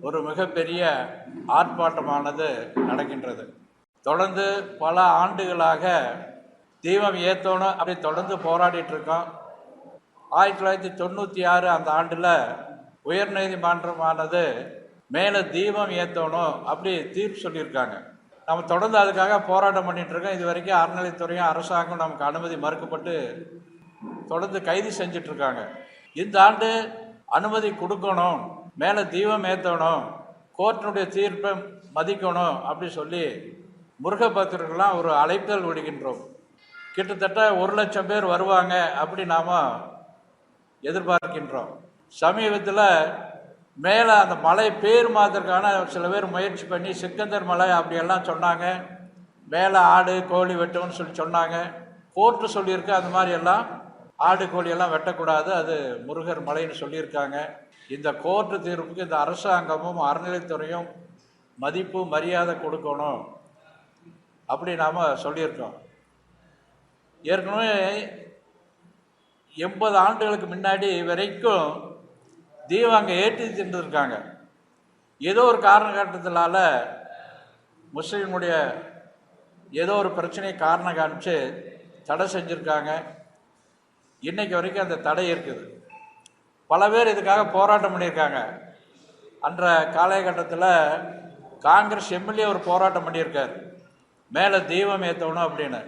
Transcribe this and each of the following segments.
ஒரு மிகப்பெரிய ஆர்ப்பாட்டமானது நடக்கின்றது. தொடர்ந்து பல ஆண்டுகளாக தீபம் ஏற்றணும் அப்படி தொடர்ந்து போராடிட்டு இருக்கோம். 1996 அந்த ஆண்டில் உயர்நீதிமன்றமானது மேலே தீபம் ஏற்றணும் அப்படி தீர்ப்பு சொல்லியிருக்காங்க. நம்ம தொடர்ந்து அதுக்காக போராட்டம் பண்ணிட்டு இருக்கோம். இது வரைக்கும் அறநிலைத்துறையும் அரசாங்கம் நமக்கு அனுமதி மறுக்கப்பட்டு தொடர்ந்து கைது செஞ்சிட்டு இருக்காங்க. இந்த ஆண்டு அனுமதி கொடுக்கணும், மேலே தீபம் ஏற்றணும், கோர்ட்டினுடைய தீர்ப்பை மதிக்கணும் அப்படி சொல்லி முருக பக்தர்கள்லாம் ஒரு அழைப்புதல் விடுகின்றோம். கிட்டத்தட்ட 1,00,000 பேர் வருவாங்க அப்படி நாம் எதிர்பார்க்கின்றோம். சமீபத்தில் மேலே அந்த மலை பேர் மாதற்கான சில பேர் முயற்சி பண்ணி சிக்கந்தர் மலை அப்படியெல்லாம் சொன்னாங்க. மேலே ஆடு கோழி வெட்டணும்னு சொல்லி சொன்னாங்க. கோர்ட்டு சொல்லியிருக்கு அந்த மாதிரி எல்லாம் ஆடு கோழியெல்லாம் வெட்டக்கூடாது, அது முருகர் மலைன்னு சொல்லியிருக்காங்க. இந்த கோர்ட்டு தீர்ப்புக்கு இந்த அரசாங்கமும் அறநிலைத்துறையும் மதிப்பு மரியாதை கொடுக்கணும் அப்படி நாம் சொல்லியிருக்கோம். ஏற்கனவே 80 ஆண்டுகளுக்கு முன்னாடி வரைக்கும் தீபம் அங்கே ஏற்றி சென்றிருக்காங்க. ஏதோ ஒரு காரணத்தினால முஸ்லீமுடைய ஏதோ ஒரு பிரச்சனையை காரணம் காமிச்சு தடை செஞ்சுருக்காங்க. இன்னைக்கு வரைக்கும் அந்த தடை இருக்குது. பல பேர் இதுக்காக போராட்டம் பண்ணியிருக்காங்க. அன்ற காலகட்டத்தில் காங்கிரஸ் எம்எல்ஏ ஒரு போராட்டம் பண்ணியிருக்கார், மேலே தீபம் ஏற்றணும் அப்படின்னு.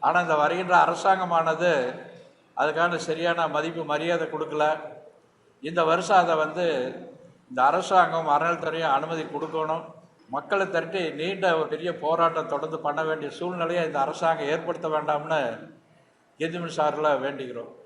ஆனால் இந்த வருகின்ற அரசாங்கமானது அதுக்கான சரியான மதிப்பு மரியாதை கொடுக்கல. இந்த வருஷம் அதை இந்த அரசாங்கம் அறநிலைத்துறையும் அனுமதி கொடுக்கணும். மக்களை திரட்டி நீண்ட ஒரு பெரிய போராட்டம் தொடர்ந்து பண்ண வேண்டிய சூழ்நிலையை இந்த அரசாங்கம் ஏற்படுத்த வேண்டாம்னு எதிர்ப்பு சார்பில் வேண்டுகிறோம்.